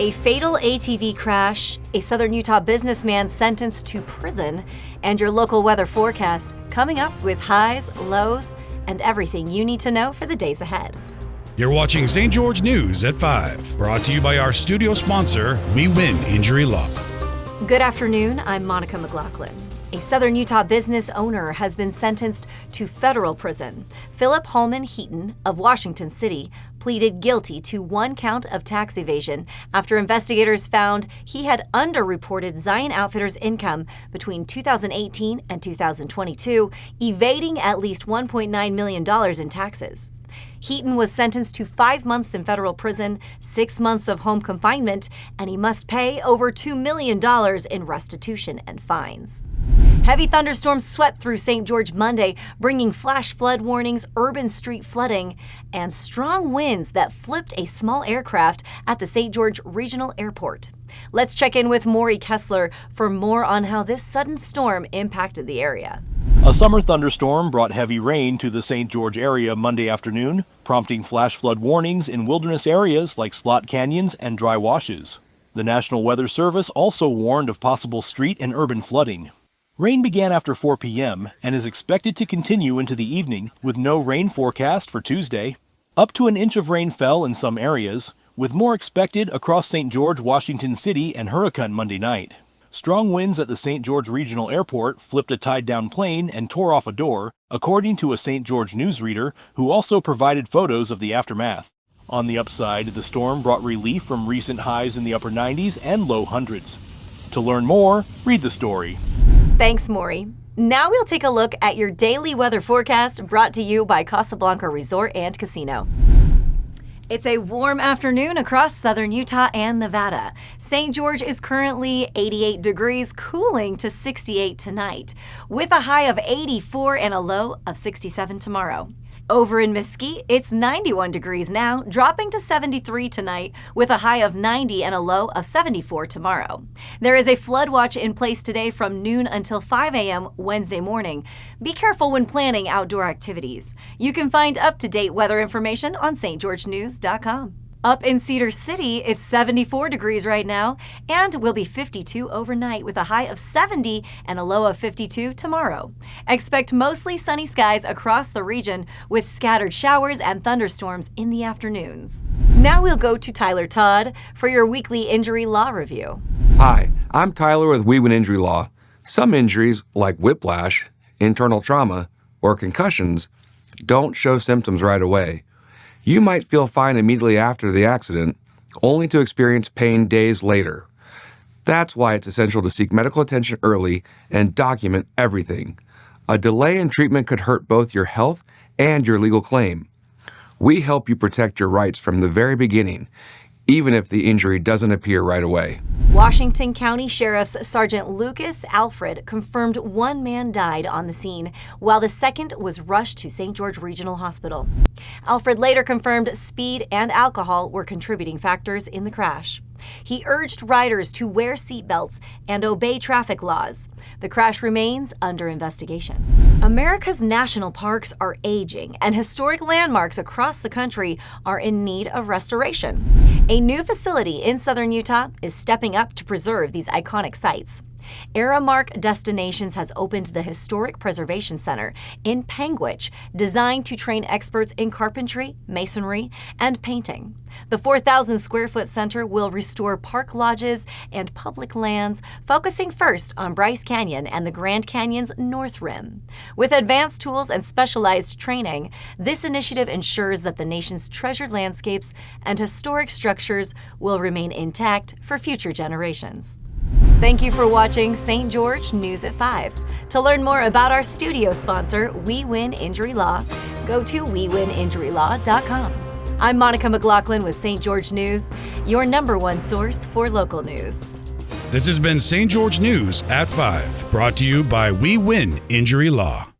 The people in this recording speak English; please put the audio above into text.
A fatal ATV crash, a Southern Utah businessman sentenced to prison, and your local weather forecast coming up with highs, lows, and everything you need to know for the days ahead. You're watching St. George News at 5, brought to you by our studio sponsor, We Win Injury Law. Good afternoon, I'm Monica McLaughlin. A Southern Utah business owner has been sentenced to federal prison. Philip Holman Heaton of Washington City pleaded guilty to one count of tax evasion after investigators found he had underreported Zion Outfitters income between 2018 and 2022, evading at least $1.9 million in taxes. Heaton was sentenced to 5 months in federal prison, 6 months of home confinement, and he must pay over $2 million in restitution and fines. Heavy thunderstorms swept through St. George Monday, bringing flash flood warnings, urban street flooding, and strong winds that flipped a small aircraft at the St. George Regional Airport. Let's check in with Maury Kessler for more on how this sudden storm impacted the area. A summer thunderstorm brought heavy rain to the St. George area Monday afternoon, prompting flash flood warnings in wilderness areas like slot canyons and dry washes. The National Weather Service also warned of possible street and urban flooding. Rain began after 4 p.m. and is expected to continue into the evening, with no rain forecast for Tuesday. Up to an inch of rain fell in some areas, with more expected across St. George, Washington City, and Huracan Monday night. Strong winds at the St. George Regional Airport flipped a tied-down plane and tore off a door, according to a St. George newsreader who also provided photos of the aftermath. On the upside, the storm brought relief from recent highs in the upper 90s and low hundreds. To learn more, read the story. Thanks, Maury. Now we'll take a look at your daily weather forecast brought to you by Casablanca Resort and Casino. It's a warm afternoon across southern Utah and Nevada. St. George is currently 88 degrees, cooling to 68 tonight, with a high of 84 and a low of 67 tomorrow. Over in Mesquite, it's 91 degrees now, dropping to 73 tonight, with a high of 90 and a low of 74 tomorrow. There is a flood watch in place today from noon until 5 a.m. Wednesday morning. Be careful when planning outdoor activities. You can find up-to-date weather information on stgeorgenews.com. Up in Cedar City, it's 74 degrees right now and will be 52 overnight with a high of 70 and a low of 52 tomorrow. Expect mostly sunny skies across the region with scattered showers and thunderstorms in the afternoons. Now we'll go to Tyler Todd for your weekly injury law review. Hi, I'm Tyler with We Win Injury Law. Some injuries, like whiplash, internal trauma, or concussions, don't show symptoms right away. You might feel fine immediately after the accident, only to experience pain days later. That's why it's essential to seek medical attention early and document everything. A delay in treatment could hurt both your health and your legal claim. We help you protect your rights from the very beginning, even if the injury doesn't appear right away. Washington County Sheriff's Sergeant Lucas Alfred confirmed one man died on the scene, while the second was rushed to St. George Regional Hospital. Alfred later confirmed speed and alcohol were contributing factors in the crash. He urged riders to wear seatbelts and obey traffic laws. The crash remains under investigation. America's national parks are aging, and historic landmarks across the country are in need of restoration. A new facility in southern Utah is stepping up to preserve these iconic sites. Aramark Destinations has opened the Historic Preservation Center in Panguitch, designed to train experts in carpentry, masonry, and painting. The 4,000-square-foot center will restore park lodges and public lands, focusing first on Bryce Canyon and the Grand Canyon's North Rim. With advanced tools and specialized training, this initiative ensures that the nation's treasured landscapes and historic structures will remain intact for future generations. Thank you for watching St. George News at 5. To learn more about our studio sponsor, We Win Injury Law, go to wewininjurylaw.com. I'm Monica McLaughlin with St. George News, your #1 source for local news. This has been St. George News at 5, brought to you by We Win Injury Law.